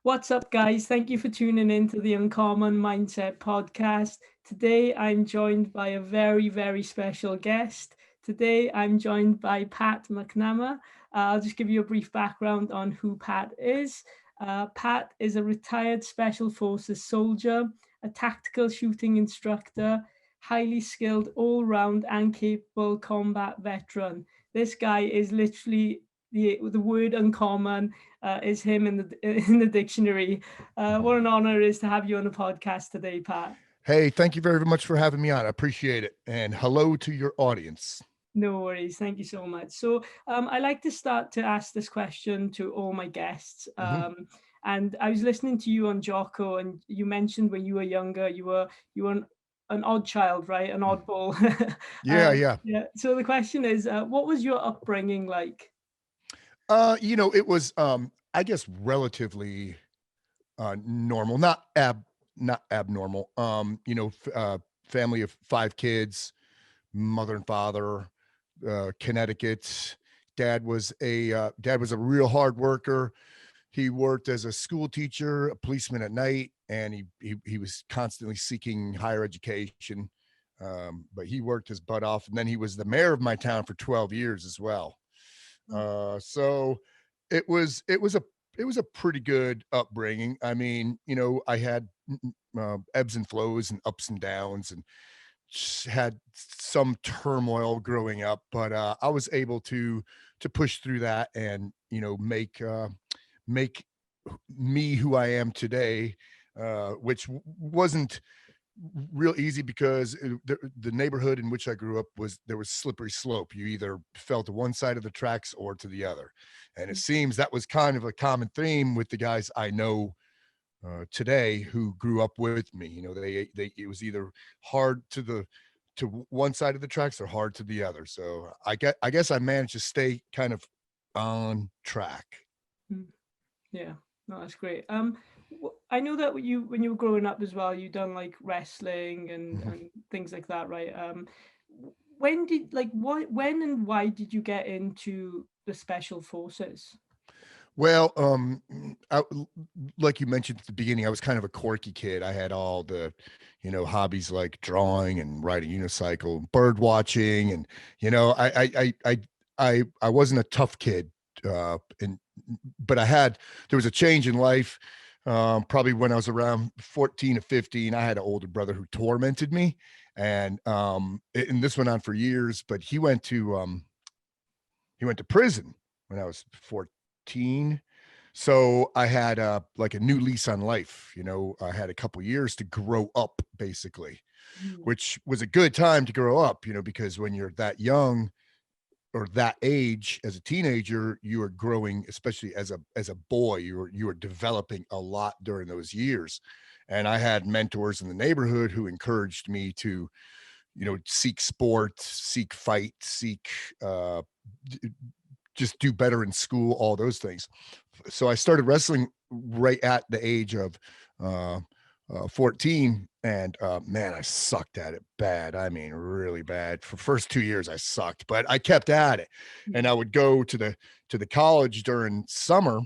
What's up, guys? Thank you for tuning in to the Uncommon Mindset podcast. Today, I'm joined by a very, very special guest. Today, I'm joined by Pat McNamara. I'll just give you a brief background on who Pat is. Pat is a retired Special Forces soldier, a tactical shooting instructor, highly skilled, all round, and capable combat veteran. This guy is literally the word uncommon is him in the in the dictionary. What an honor it is to have you on the podcast today, Pat. Hey, thank you very much for having me on. I appreciate it. And hello to your audience. No worries. Thank you so much. So I like to start to ask this question to all my guests. Hmm. And I was listening to you on Jocko, and you mentioned when you were younger, you were an odd child, right? An oddball. Yeah, yeah. Yeah. So the question is, what was your upbringing like? It was I guess relatively normal, not abnormal. Family of five kids, mother and father, Connecticut. Dad was a real hard worker. He worked as a school teacher, a policeman at night, and he was constantly seeking higher education. But he worked his butt off, and then he was the mayor of my town for 12 years as well. So it was it was a pretty good upbringing. I mean, I had ebbs and flows and ups and downs, and had some turmoil growing up, but I was able to push through that and make me who I am today, which wasn't real easy because the neighborhood in which I grew up there was slippery slope. You either fell to one side of the tracks or to the other, and it seems that was kind of a common theme with the guys I know today who grew up with me. They it was either hard to one side of the tracks or hard to the other. So I guess I managed to stay kind of on track. Mm. Yeah, no, that's great. I know that when you were growing up as well, you done like wrestling Mhm. and things like that, right? When did like what when and why did you get into the special forces? Well, like you mentioned at the beginning, I was kind of a quirky kid. I had all the, hobbies like drawing and riding unicycle, bird watching, and I wasn't a tough kid, and but there was a change in life. Probably when I was around 14 or 15, I had an older brother who tormented me, and this went on for years. But he went to prison when I was 14. So I had like a new lease on life. I had a couple years to grow up, basically, Mm. which was a good time to grow up, because when you're that young or that age as a teenager, you are growing, especially as a boy, you are developing a lot during those years. And I had mentors in the neighborhood who encouraged me to, seek sport, seek fight, seek just do better in school, all those things. So I started wrestling right at the age of uh, 14, and man, I sucked at it bad. I mean, really bad. For first 2 years, I sucked, but I kept at it, and I would go to the college during summer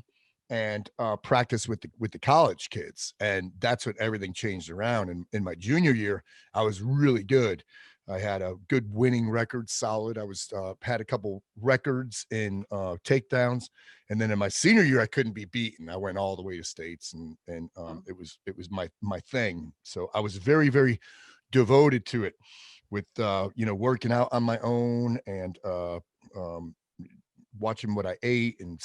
and practice with the college kids, and that's when everything changed around. And in my junior year, I was really good. I had a good winning record, solid. I was had a couple records in takedowns, and then in my senior year, I couldn't be beaten. I went all the way to states, and Oh. it was my thing. So I was very very devoted to it, with working out on my own and um, watching what I ate and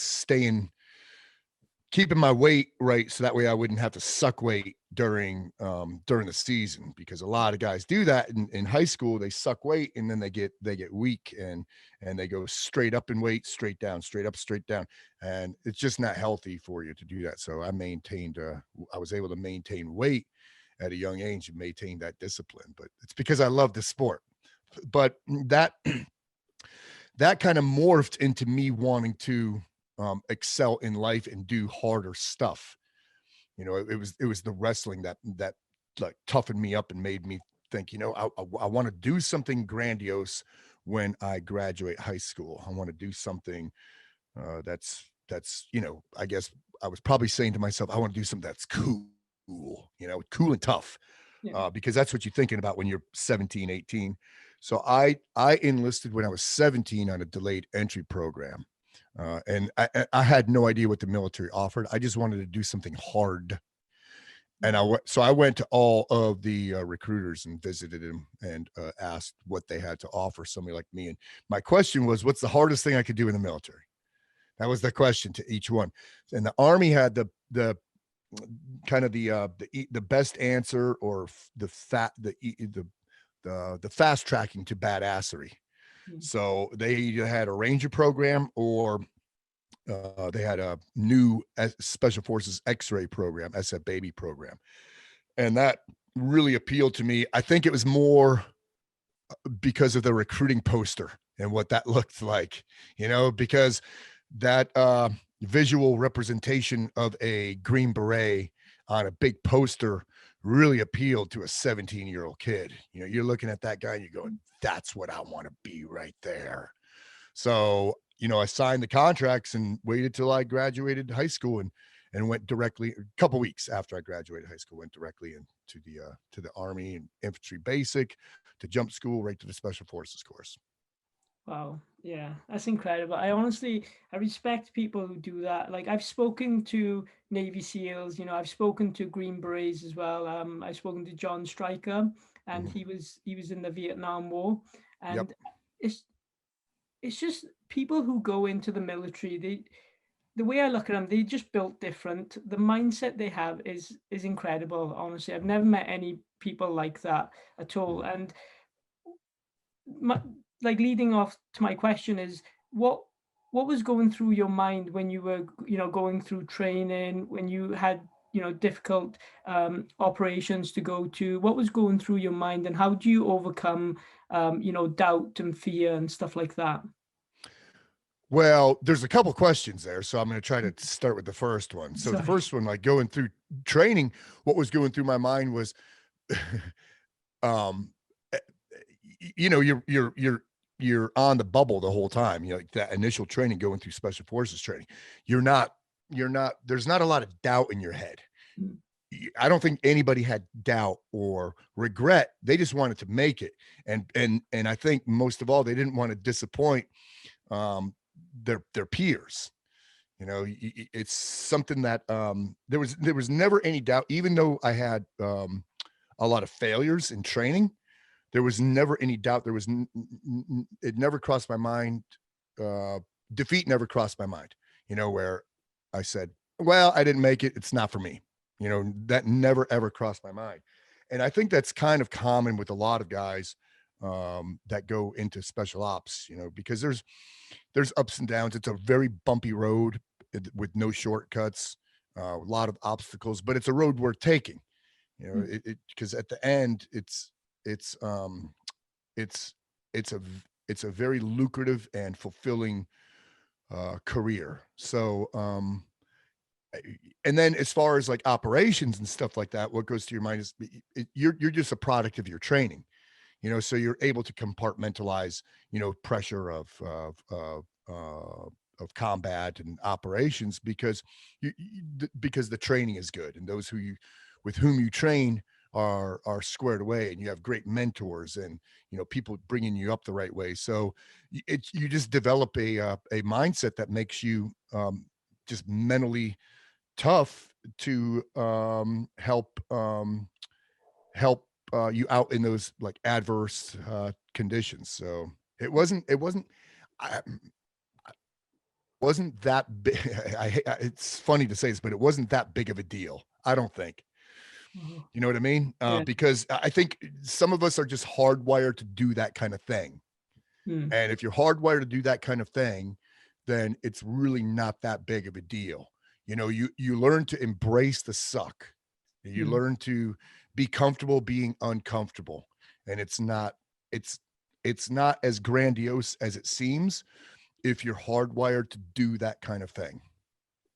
keeping my weight right, so that way I wouldn't have to suck weight during the season, because a lot of guys do that in high school. They suck weight and then they get weak, and they go straight up in weight, straight down, straight up, straight down, and it's just not healthy for you to do that. So I was able to maintain weight at a young age and maintain that discipline, but it's because I love the sport. But that kind of morphed into me wanting to excel in life and do harder stuff. It was the wrestling that like toughened me up and made me think, I want to do something grandiose when I graduate high school. I want to do something that's that's, I guess I was probably saying to myself, I want to do something that's cool, cool and tough, Yeah. because that's what you're thinking about when you're 17, 18. So I enlisted when I was 17 on a delayed entry program. And I had no idea what the military offered. I just wanted to do something hard. And I went to all of the recruiters and visited them and asked what they had to offer somebody like me. And my question was, what's the hardest thing I could do in the military? That was the question to each one. And the Army had the kind of the best answer, or the fast tracking to badassery. Mm. So they either had a Ranger program, or they had a new Special Forces X-ray program, SF Baby program, and that really appealed to me. I think it was more because of the recruiting poster and what that looked like, because that visual representation of a Green Beret on a big poster really appealed to a 17-year-old kid. You're looking at that guy and you're going, that's what I want to be right there. So, I signed the contracts and waited till I graduated high school, and went directly, a couple weeks after I graduated high school, went directly into the Army and infantry basic, to jump school right to the Special Forces course. Wow. Yeah, that's incredible. I respect people who do that. Like, I've spoken to Navy SEALs, I've spoken to Green Berets as well. I've spoken to John Stryker, and Mhm. he was in the Vietnam War. Yep. And it's it's just people who go into the military, the way I look at them, they just built different. The mindset they have is incredible. Honestly, I've never met any people like that at all. Mhm. And my, like, leading off to my question is, what what was going through your mind when you were, going through training, when you had, difficult operations to go to? What was going through your mind, and how do you overcome, doubt and fear and stuff like that? Well, there's a couple questions there, so I'm going to try to start with the first one. So the Sorry. first one, like going through training, what was going through my mind was, um, eh, you're on the bubble the whole time. Like that initial training, going through Special Forces training, you're not, there's not a lot of doubt in your head. Mm. I don't think anybody had doubt or regret. They just wanted to make it, and I think most of all, they didn't want to disappoint um, their peers. It's something that there was never any doubt, even though I had a lot of failures in training. There was never any doubt. It never crossed my mind. Uh, Defeat never crossed my mind. Where I said, "Well, I didn't make it. It's not for me." That never ever crossed my mind, and I think that's kind of common with a lot of guys that go into special ops. Because there's ups and downs. It's a very bumpy road with no shortcuts, a lot of obstacles, but it's a road worth taking. Mm. Because at the end, it's it's it's a it's a very lucrative and fulfilling career. So, and then as far as like operations and stuff like that, what goes to your mind is you're just a product of your training. So you're able to compartmentalize, pressure of combat and operations, because because the training is good, and those with whom you train are squared away, and you have great mentors, and people bringing you up the right way. So you just develop a mindset that makes you just mentally tough to help you out in those like adverse conditions. So it wasn't I, wasn't that big. It's funny to say this, but it wasn't that big of a deal. I don't think. Oh, You know what I mean? yeah. Because I think some of us are just hardwired to do that kind of thing. Mm. And if you're hardwired to do that kind of thing, then it's really not that big of a deal. You learn to embrace the suck. You Mm. learn to be comfortable being uncomfortable. And it's it's not as grandiose as it seems if you're hardwired to do that kind of thing.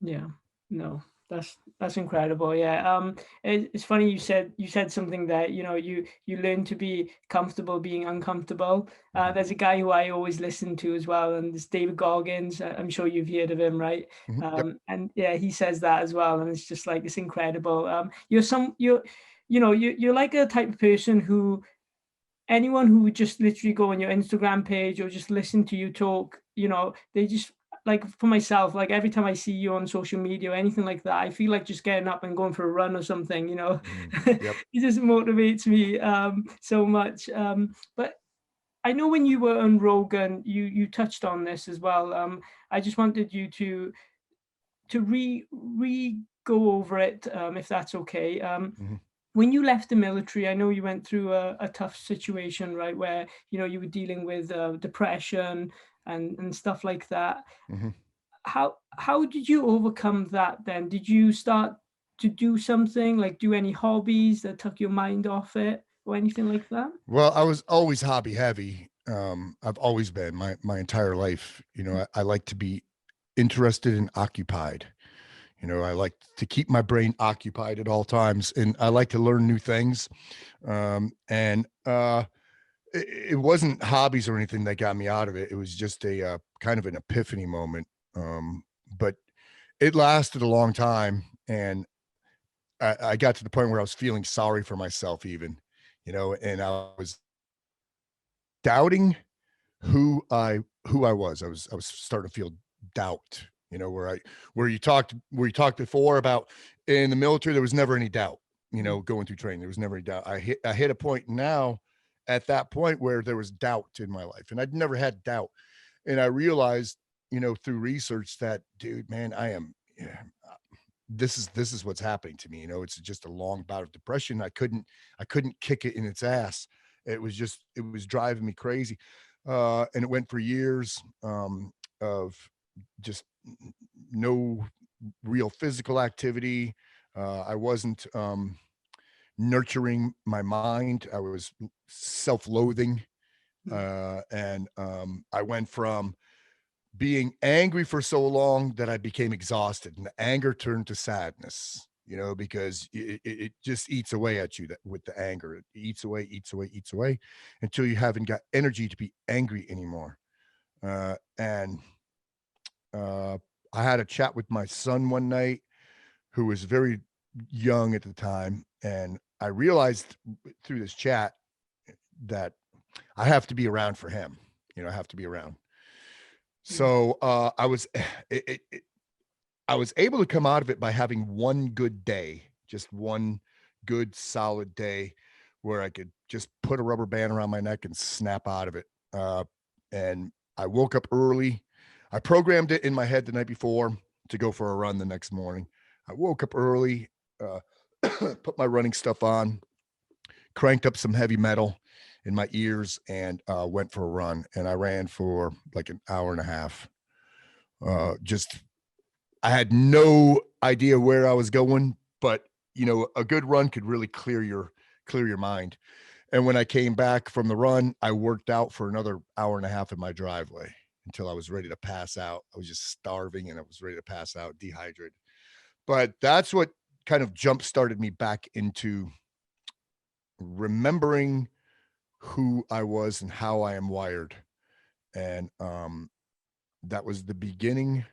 Yeah. No. That's incredible. Yeah. It's funny you said something that you learn to be comfortable being uncomfortable. Mhm, There's a guy who I always listen to as well, and it's David Goggins. I'm sure you've heard of him, right? mhm, yep, And yeah, he says that as well, and it's just like it's incredible. You're like a type of person who anyone who would just literally go on your Instagram page or just listen to you talk, they just like for myself, like every time I see you on social media or anything like that, I feel like just getting up and going for a run or something. mhm, yep, It just motivates me so much. But I know when you were on Rogan, you touched on this as well. I just wanted you to re go over it, if that's okay. mhm, When you left the military, I know you went through a tough situation, right? Where, you were dealing with depression and stuff like that. mhm. How did you overcome that then? Did you start to do something, like do any hobbies that took your mind off it or anything like that? Well, I was always hobby heavy. I've always been my entire life. I like to be interested and occupied. I like to keep my brain occupied at all times, and I like to learn new things. And it wasn't hobbies or anything that got me out of it. It was just a kind of an epiphany moment. But it lasted a long time, and I got to the point where I was feeling sorry for myself, even, and I was doubting who I was. I was starting to feel doubt, where you talked before about in the military, there was never any doubt, Mm, going through training. There was never any doubt. I hit a point now at that point where there was doubt in my life. And I'd never had doubt. And I realized, through research that, dude, man, I am yeah, this is what's happening to me. It's just a long bout of depression. I couldn't kick it in its ass. It was driving me crazy. And it went for years of just no real physical activity. I wasn't nurturing my mind. I was self-loathing. mm, And I went from being angry for so long that I became exhausted, and the anger turned to sadness. Because it just eats away at you, that with the anger, it eats away, eats away, eats away, until you haven't got energy to be angry anymore. And uh, I had a chat with my son one night, who was very young at the time, and I realized through this chat that I have to be around for him. I have to be around. mm, So I was able to come out of it by having one good day, just one good solid day where I could just put a rubber band around my neck and snap out of it. And I woke up early. I programmed it in my head the night before to go for a run the next morning. I woke up early, uh, put my running stuff on, cranked up some heavy metal in my ears, and went for a run. And I ran for like an hour and a half. Just I had no idea where I was going, but a good run could really clear your mind. And when I came back from the run, I worked out for another hour and a half in my driveway until I was ready to pass out. I was just starving and I was ready to pass out, dehydrated. But that's what kind of jump started me back into remembering who I was and how I am wired. And that was the beginning.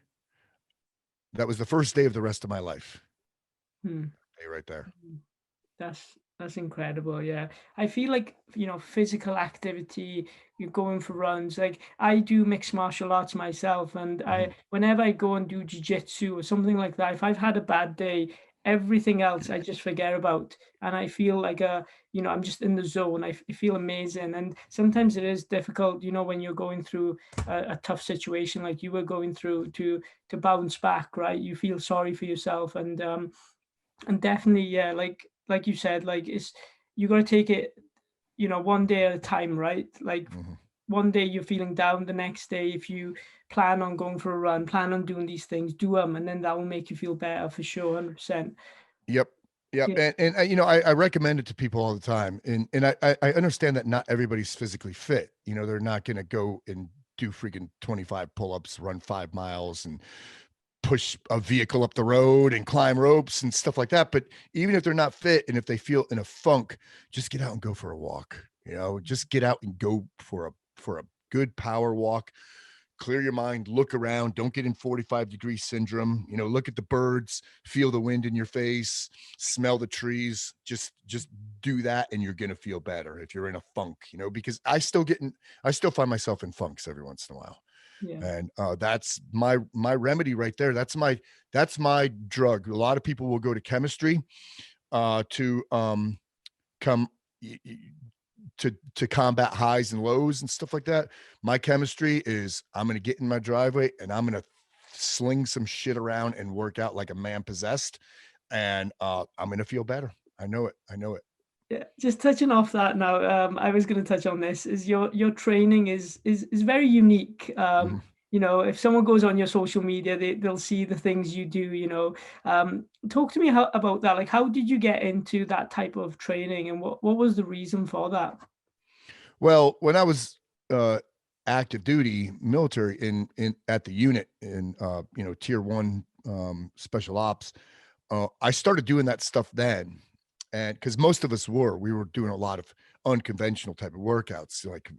That was the first day of the rest of my life. mm, Day right there. mm. That's incredible. Yeah. I feel like, physical activity, you're going for runs. Like I do mixed martial arts myself, and Mhm. whenever I go and do jiu-jitsu or something like that, if I've had a bad day, everything else I just forget about, and I feel like I'm just in the zone. I feel amazing. And sometimes it is difficult, when you're going through a tough situation like you were going through, to bounce back, right? You feel sorry for yourself, and definitely, yeah, like you said, like it's you got to take it, one day at a time, right? Like Mhm. one day you're feeling down, the next day, if you plan on going for a run, plan on doing these things, do them, and then that will make you feel better for sure, 100%. Yep. Yep. Yeah. And I recommend it to people all the time. And I understand that not everybody's physically fit. They're not going to go and do freaking 25 pull-ups, run 5 miles, and push a vehicle up the road and climb ropes and stuff like that. But even if they're not fit and if they feel in a funk, just get out and go for a walk. Just get out and go for a good power walk. Clear your mind, look around, don't get in 45-degree syndrome. Look at the birds, feel the wind in your face, smell the trees. Just do that and you're going to feel better if you're in a funk, because I still find myself in funks every once in a while. Yeah. And that's my remedy right there. That's my drug. A lot of people will go to chemistry to come to combat highs and lows and stuff like that. My chemistry is I'm going to get in my driveway and I'm going to sling some shit around and work out like a man possessed, and I'm going to feel better. I know it. I know it. Yeah, just touching off that now, I was going to touch on this. Is your training is very unique. Mhm. If someone goes on your social media, they'll see the things you do. Talk to me about that. Like, how did you get into that type of training, and what was the reason for that? Well, when I was active duty military in at the unit in tier 1 special ops, I started doing that stuff then. And because most of us we were doing a lot of unconventional type of workouts, like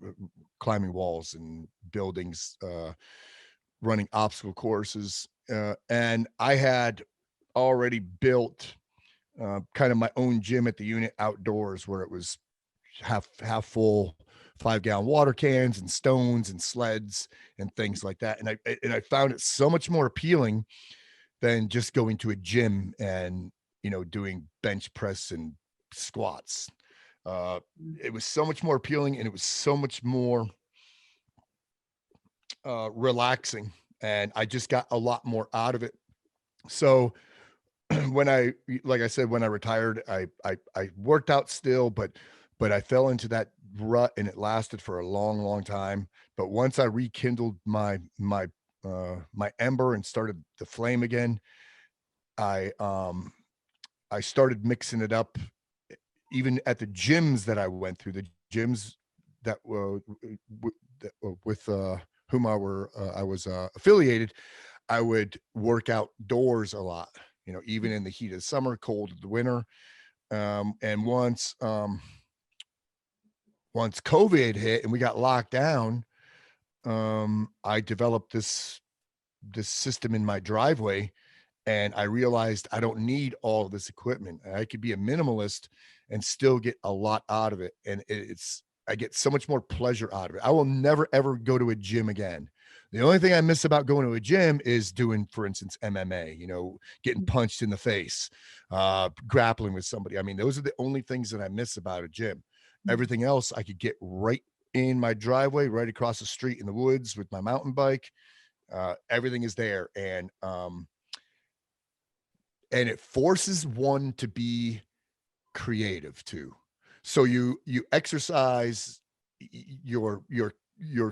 climbing walls and buildings, running obstacle courses. And I had already built kind of my own gym at the unit outdoors, where it was half full 5-gallon water cans and stones and sleds and things like that. And I found it so much more appealing than just going to a gym and doing bench press and squats. uh it was so much more appealing, and it was so much more relaxing, and I just got a lot more out of it. So when I like I said, when I retired, I worked out still, but I fell into that rut, and it lasted for a long, long time. But once I rekindled my ember and started the flame again, I I started mixing it up, even at the gyms that I went through, the gyms that with whom I was affiliated. I would work outdoors a lot, even in the heat of the summer, cold of the winter. And once COVID hit and we got locked down, I developed this system in my driveway, and I realized I don't need all of this equipment. I could be a minimalist and still get a lot out of it. And I get so much more pleasure out of it. I will never ever go to a gym again. The only thing I miss about going to a gym is doing, for instance, MMA, getting punched in the face, grappling with somebody. I mean, those are the only things that I miss about a gym. Everything else I could get right in my driveway, right across the street in the woods with my mountain bike. Everything is there. And it forces one to be creative too. So you exercise your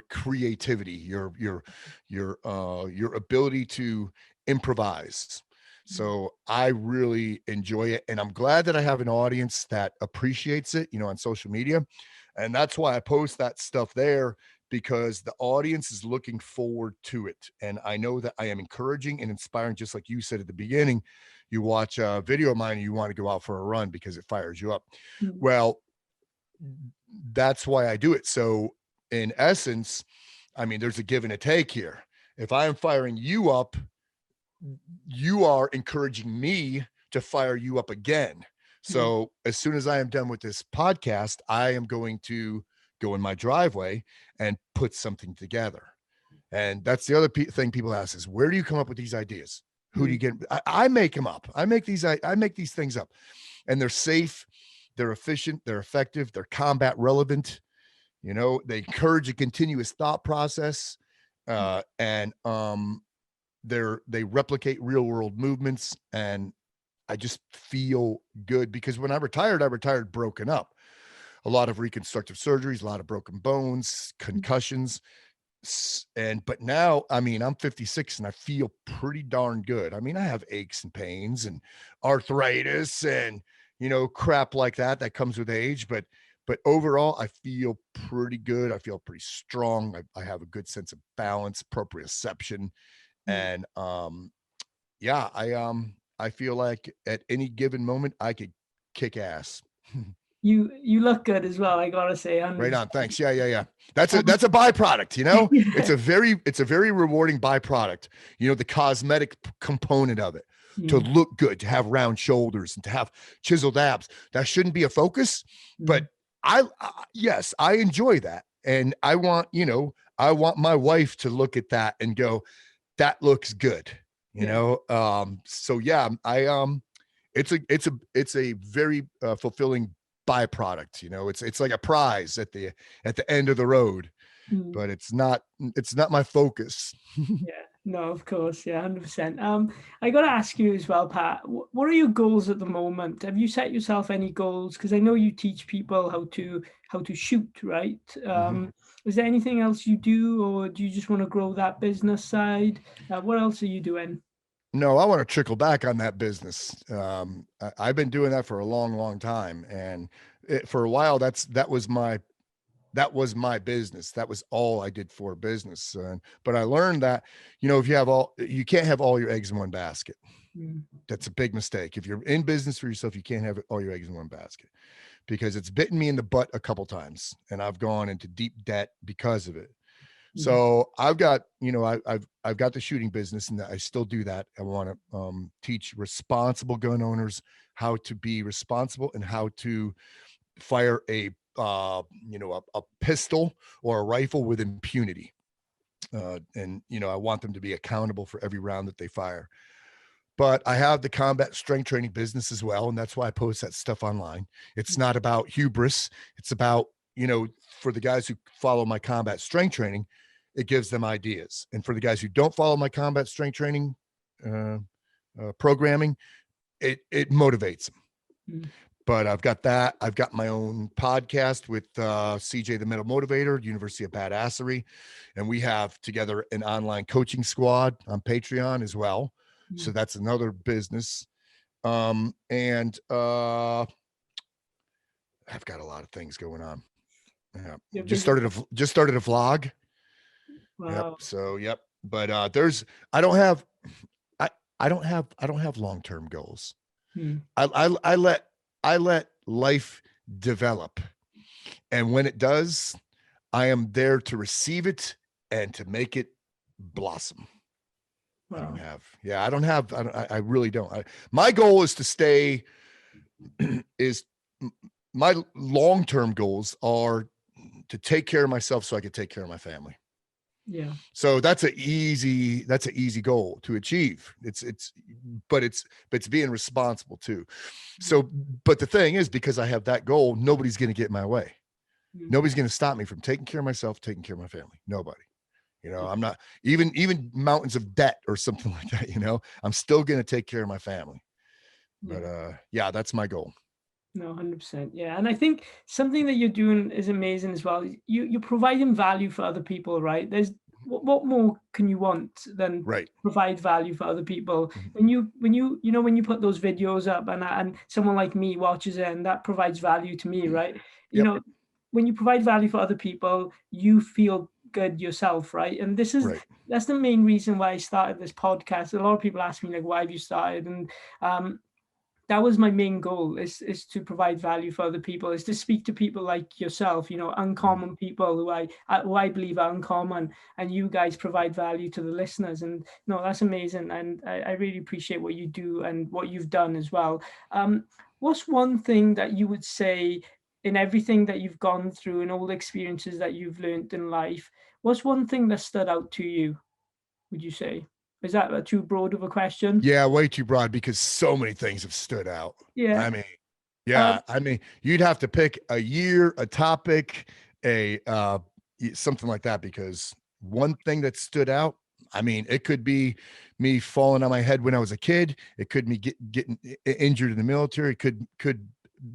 creativity, your ability to improvise. So I really enjoy it, and I'm glad that I have an audience that appreciates it, on social media. And that's why I post that stuff there, because the audience is looking forward to it. And I know that I am encouraging and inspiring, just like you said at the beginning. You watch a video of mine and you want to go out for a run because it fires you up. Mm. Well, that's why I do it. So, in essence, I mean, there's a give and a take here. If I am firing you up, you are encouraging me to fire you up again. Mm. So as soon as I am done with this podcast, I am going to go in my driveway and put something together. And that's the other thing people ask is, where do you come up with these ideas? Who do you Mm. get? I make them up. I make these things up, and they're safe, they're efficient, they're effective, they're combat relevant. They encourage a continuous thought process, and they replicate real world movements, and I just feel good because when I retired broken up. A lot of reconstructive surgeries, a lot of broken bones, concussions. But now, I mean, I'm 56 and I feel pretty darn good. I mean, I have aches and pains and arthritis and, crap like that comes with age, but overall I feel pretty good. I feel pretty strong. I have a good sense of balance, proprioception, Mm. and yeah, I feel like at any given moment I could kick ass. You look good as well, I gotta say, Right 100%. on. Thanks. Yeah, yeah, yeah. That's a Um, that's a byproduct, you know? yeah. It's a very rewarding byproduct. You know, the cosmetic component of it. To Mm, look good, to have round shoulders and to have chiseled abs. That shouldn't be a focus, but mm, yes, I enjoy that. And I want, I want my wife to look at that and go, that looks good, yeah. So yeah, it's a very fulfilling byproduct. It's like a prize at the end of the road, Mm. but it's not my focus. Yeah, no, of course, yeah, 100%. I got to ask you as well, Pat. What are your goals at the moment? Have you set yourself any goals? Because I know you teach people how to shoot, right? Mhm. Is there anything else you do, or do you just want to grow that business side? What else are you doing? No, I want to trickle back on that business. I've been doing that for a long, long time, and for a while, that was my business. That was all I did for business. But I learned that, if you can't have all your eggs in one basket. Mm, That's a big mistake. If you're in business for yourself, you can't have all your eggs in one basket, because it's bitten me in the butt a couple times and I've gone into deep debt because of it. mm, So I've got, I've got the shooting business, and I still do that. I want to teach responsible gun owners how to be responsible and how to fire a pistol or a rifle with impunity. And I want them to be accountable for every round that they fire. But I have the combat strength training business as well, and that's why I post that stuff online. It's not about hubris. It's about, for the guys who follow my combat strength training, it gives them ideas. And for the guys who don't follow my combat strength training uh, programming, it motivates them. mm, But I've got that. I've got my own podcast with CJ the Mental Motivator, University of Badassery, and we have together an online coaching squad on Patreon as well. So mm. that's another business. And I've got a lot of things going on. Yeah. You're Just busy. started a vlog. Yep. Wow. So yep. But I don't have I I don't have long-term goals. Mm, I let life develop. And when it does, I am there to receive it and to make it blossom. wow. I really don't. My goal is to stay, is my long-term goals are to take care of myself so I can take care of my family. Yeah. So that's an easy goal to achieve. But it's being responsible too. Mm, So, but the thing is, because I have that goal, nobody's going to get in my way. mm, Nobody's going to stop me from taking care of myself, taking care of my family. Nobody. yeah. I'm not even mountains of debt or something like that. I'm still going to take care of my family. But Yeah. yeah, that's my goal. No, 100%. Yeah. And I think something that you're doing is amazing as well. You're providing value for other people, right? There's what more can you want than Right. provide value for other people? Mhm. When you put those videos up and someone like me watches it, and that provides value to me, right? You Yep. know, when you provide value for other people, you feel good yourself, right? And Right. that's the main reason why I started this podcast. A lot of people ask me like, why have you started? And um that was my main goal, is to provide value for other people, is to speak to people like yourself, Mhm. uncommon people who I believe are uncommon, and you guys provide value to the listeners. And no, that's amazing, and I really appreciate what you do and what you've done as well. What's one thing that you would say, in everything that you've gone through and all the experiences that you've learned in life, what's one thing that stood out to you, would you say? Is that too broad of a question? Yeah, way too broad, because so many things have stood out. Yeah. I mean, um, yeah, you'd have to pick a year, a topic, a something like that, because one thing that stood out, it could be me falling on my head when I was a kid. It could be getting injured in the military. It could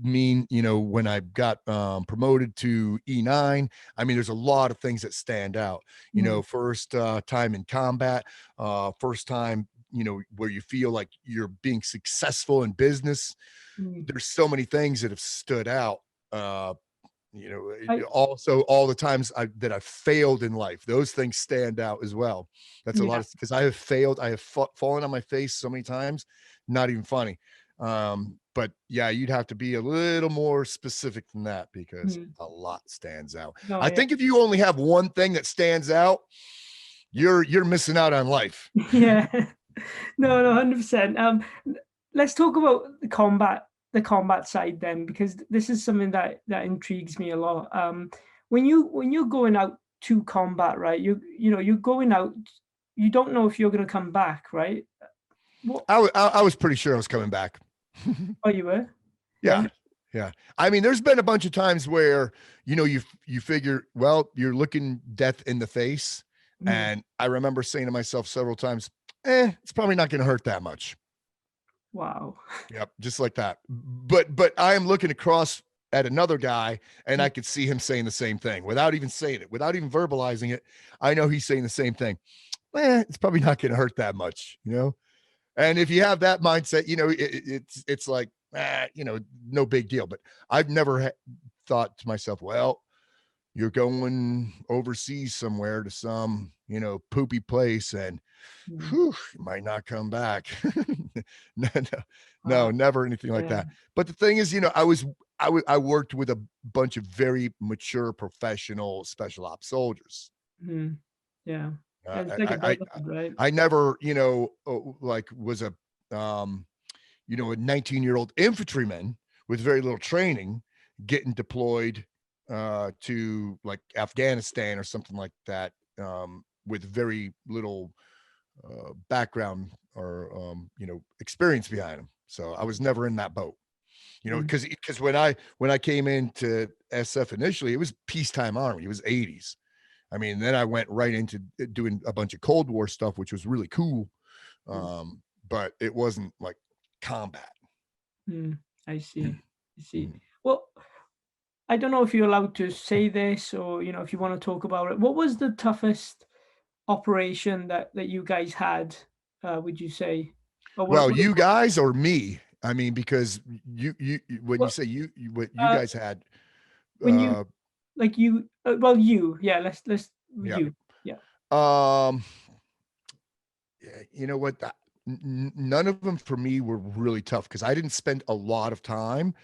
mean, when I got promoted to E9. There's a lot of things that stand out. mm, First time in combat, first time, where you feel like you're being successful in business. mm. There's so many things that have stood out. Uh, I Also all the times that I failed in life, those things stand out as well. That's a lot yeah, of because I have failed, I have fallen on my face so many times, not even funny. But yeah, you'd have to be a little more specific than that because mm, a lot stands out. no, I yeah, think if you only have one thing that stands out, you're missing out on life. yeah. No, no, 100%. Let's talk about the combat side then, because this is something that intrigues me a lot. When you're going out to combat, right? You're going out. You don't know if you're going to come back, right? What? I was pretty sure I was coming back. Oh, you were? Yeah. Yeah. Yeah. I mean, there's been a bunch of times where, you figure, well, you're looking death in the face. Mm, And I remember saying to myself several times, it's probably not going to hurt that much. wow. Yep. Just like that. But I am looking across at another guy and Mm, I could see him saying the same thing without even saying it, without even verbalizing it. I know he's saying the same thing. It's probably not going to hurt that much. And if you have that mindset, it's like, no big deal. But I've never thought to myself, well, you're going overseas somewhere to some, poopy place, and mm, whew, you might not come back. No, no, no, wow. never anything like Yeah. that. But the thing is, I worked with a bunch of very mature professional special ops soldiers. Mm, yeah. Uh, Yeah. It's like a I, I, brotherhood, right? I never, like was um, a 19-year-old infantryman with very little training getting deployed to like Afghanistan or something like that, with very little background or experience behind him. So I was never in that boat. Mm, Because when I came into SF initially, it was peacetime army. It was 80s. I mean, then I went right into doing a bunch of Cold War stuff, which was really cool. mm, But it wasn't like combat. mm. I see. I see. Mm. Well, I don't know if you're allowed to say this or, if you want to talk about it. What was the toughest operation that you guys had, would you say? Or Well, would it, you guys or me? I mean, because when you well, say what you uh, guys had, when you, uh, like you, well, yeah, let's, yeah. you, yeah. Um, yeah, you know what? None of them for me were really tough because I didn't spend a lot of time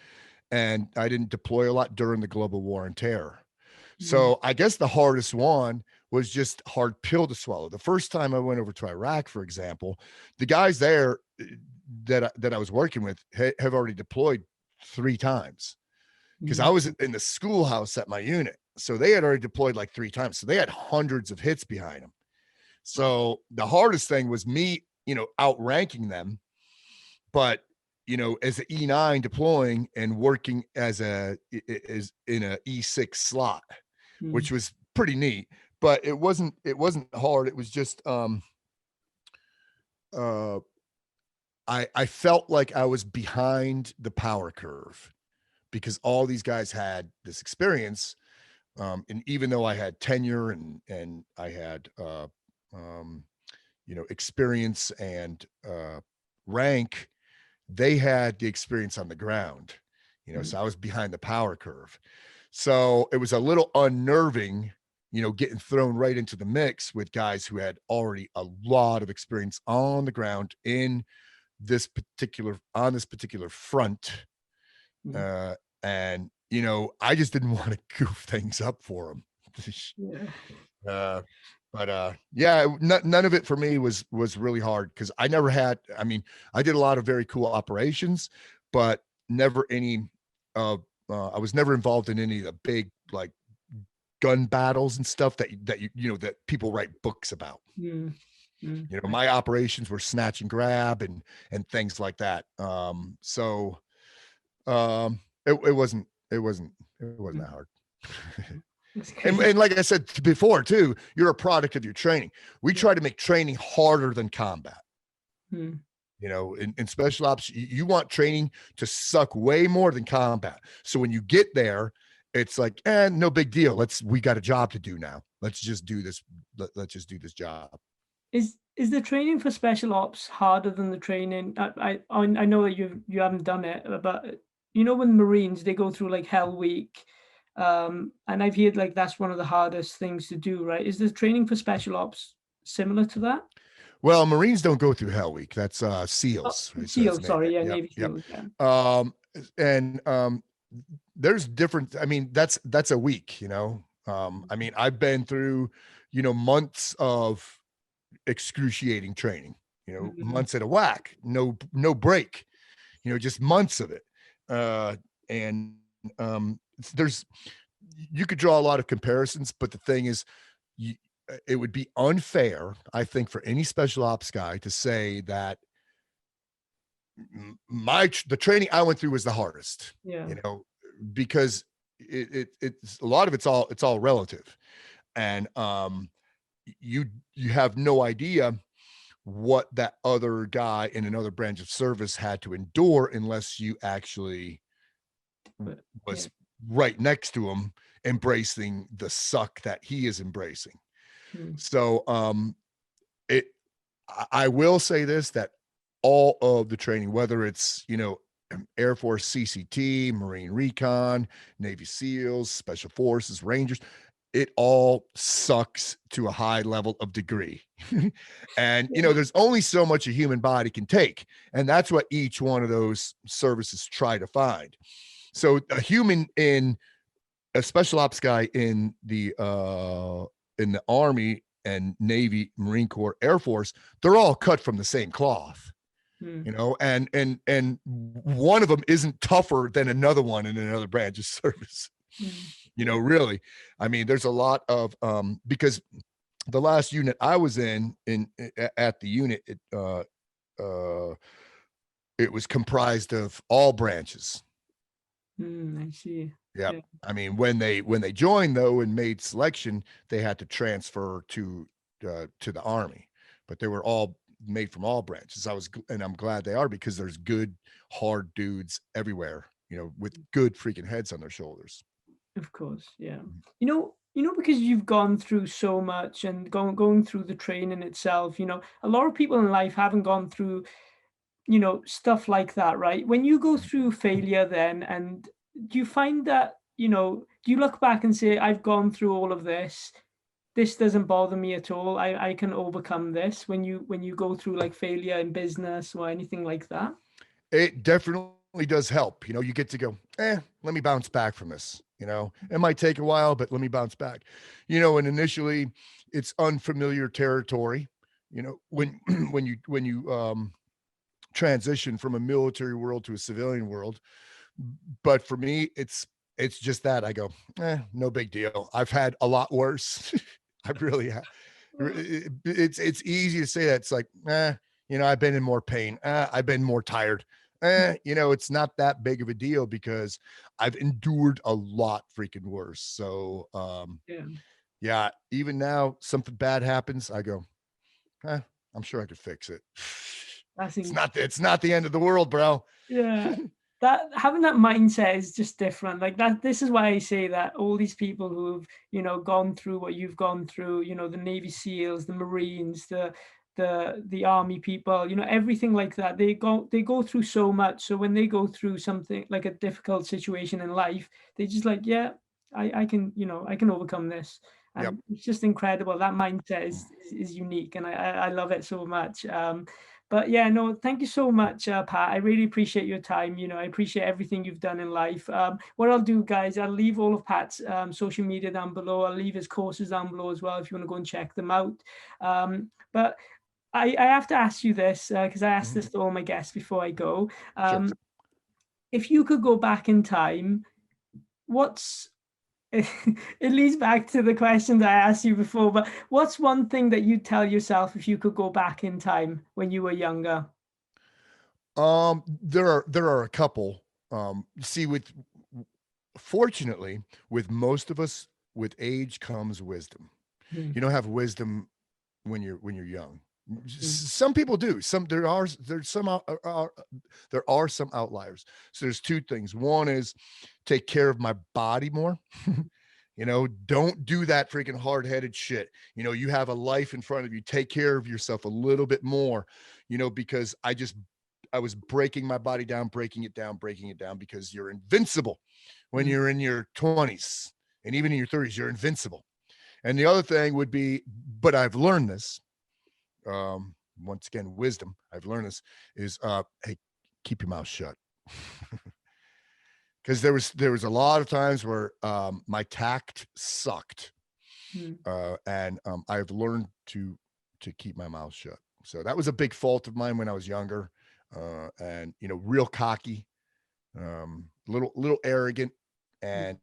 and I didn't deploy a lot during the global war on terror. Mm, So I guess the hardest one was just hard pill to swallow. The first time I went over to Iraq, for example, the guys there that I was working with have already deployed 3 times because I mm, was in the schoolhouse at my unit. So they had already deployed like 3 times. So they had hundreds of hits behind them. wow. So the hardest thing was me, outranking them, but as an E9 deploying and working as in a E6 slot, Mm, which was pretty neat. But it wasn't hard. It was just uh I felt like I was behind the power curve because all these guys had this experience. And even though I had tenure and I had um experience and rank, they had the experience on the ground. mm, So I was behind the power curve. So it was a little unnerving, getting thrown right into the mix with guys who had already a lot of experience on the ground on this particular front. mm, Uh, and I just didn't want to goof things up for them. yeah. uh, but yeah, none of it for me was really hard because I never had. I mean, I did a lot of very cool operations, but never any. Uh, I was never involved in any of the big like gun battles and stuff that people write books about. Mm, mm, My operations were snatch and grab and things like that. So it wasn't mm, that hard. that's And, crazy. and like I said before, too, you're a product of your training. We Yeah. try to make training harder than combat. Mm, In special ops, you want training to suck way more than combat. So when you get there, it's like, no big deal. We got a job to do now. Let's just do this. Let's just do this job. is the training for special ops harder than the training? I know that you haven't done it, but when Marines they go through like Hell Week, And I've heard like that's one of the hardest things to do, right? Is the training for special ops similar to that? Well, Marines don't go through Hell Week. That's Oh, SEALs, right? So SEAL, sorry, yeah, yep, Navy yep. SEALs, yeah. Um, and there's different. I mean, that's a week. I mean, I've been through, months of excruciating training. Mm, Months at a whack, no break. Just months of it. And there's you could draw a lot of comparisons, but the thing is, you, it would be unfair, I think, for any special ops guy to say that the training I went through was the hardest, yeah. because it's a lot of it's all relative, and you you have no idea what that other guy in another branch of service had to endure unless you actually But yeah. was right next to him, embracing the suck that he is embracing. Mm, So it I will say this, that all of the training, whether it's, Air Force CCT, Marine Recon, Navy SEALs, Special Forces, Rangers, it all sucks to a high level of degree. And, yeah. there's only so much a human body can take. And that's what each one of those services try to find. So a special ops guy in the Army and Navy, Marine Corps, Air Force, they're all cut from the same cloth, Mm, and one of them isn't tougher than another one in another branch of service. mm, yeah. Really. I mean, there's a lot of because the last unit I was at the unit, it was comprised of all branches. I see. Yep. Yeah. I mean, when they joined though and made selection, they had to transfer to the Army, but they were all made from all branches. And I'm glad they are, because there's good, hard dudes everywhere, with good freaking heads on their shoulders. Of course, yeah. Because you've gone through so much and going through the training itself, a lot of people in life haven't gone through, stuff like that, right? When you go through failure then, and do you find that, do you look back and say, I've gone through all of this doesn't bother me at all. I can overcome this when you go through like failure in business or anything like that? It definitely does help. You get to go, let me bounce back from this. It might take a while, but let me bounce back. And initially it's unfamiliar territory. When when you transition from a military world to a civilian world. But for me, it's just that I go, no big deal. I've had a lot worse. I really have. It's easy to say that. It's like, I've been in more pain. I've been more tired. It's not that big of a deal, because I've endured a lot freaking worse. So Yeah, yeah, even now something bad happens, I go, eh, I'm sure I could fix it. I It's think. not it's not the end of the world, bro. Yeah. That having that mindset is just different. Like that, this is why I say that all these people who've, gone through what you've gone through, the Navy SEALs, the Marines, the army people, everything like that, they go through so much. So when they go through something like a difficult situation in life, they just like, yeah, I can, I can overcome this. Yep. And it's just incredible. That mindset is unique, and I love it so much. But yeah, no, thank you so much, Pat. I really appreciate your time. I appreciate everything you've done in life. What I'll do, guys, I'll leave all of Pat's social media down below. I'll leave his courses down below as well if you want to go and check them out. But I have to ask you this, because I asked Mhm. this to all my guests before I go. Sure. If you could go back in time, what's it leads back to the questions I asked you before, but what's one thing that you'd tell yourself if you could go back in time when you were younger? There are a couple. See, fortunately, with most of us, with age comes wisdom. Mm, You don't have wisdom when you're young. mm, Some people do. There are some outliers. So there's two things. One is take care of my body more. Don't do that freaking hard-headed shit. You have a life in front of you. Take care of yourself a little bit more, because was breaking my body down, breaking it down, because you're invincible when Mm. you're in your 20s, and even in your 30s, you're invincible. And the other thing would be, but I've learned this, once again, wisdom, I've learned this is, hey, keep your mouth shut. Because there was a lot of times where my tact sucked, Mm. and I've learned to keep my mouth shut. So that was a big fault of mine when I was younger, and real cocky, little arrogant, and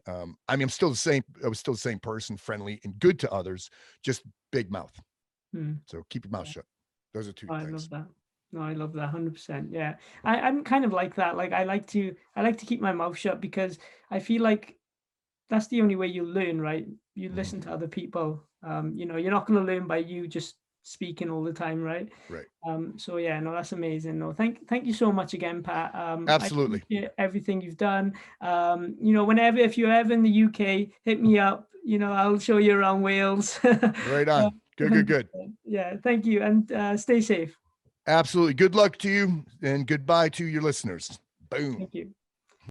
I mean, I'm still the same. I was still the same person, friendly and good to others, just big mouth. Mm. So keep your mouth shut. Those are two I things. love that. No, I love that 100%. Yeah. I'm kind of like that. Like I like to keep my mouth shut because I feel like that's the only way you learn, right? You Mhm. listen to other people. You're not going to learn by you just speaking all the time, right? Right. So yeah, no, that's amazing. No, thank you so much again, Pat. I Absolutely. appreciate everything you've done. Whenever, if you're ever in the UK, hit me up. I'll show you around Wales. Right on. Good, good, good. 100%. Yeah, thank you, and stay safe. Absolutely. Good luck to you, and goodbye to your listeners. Boom. Thank you.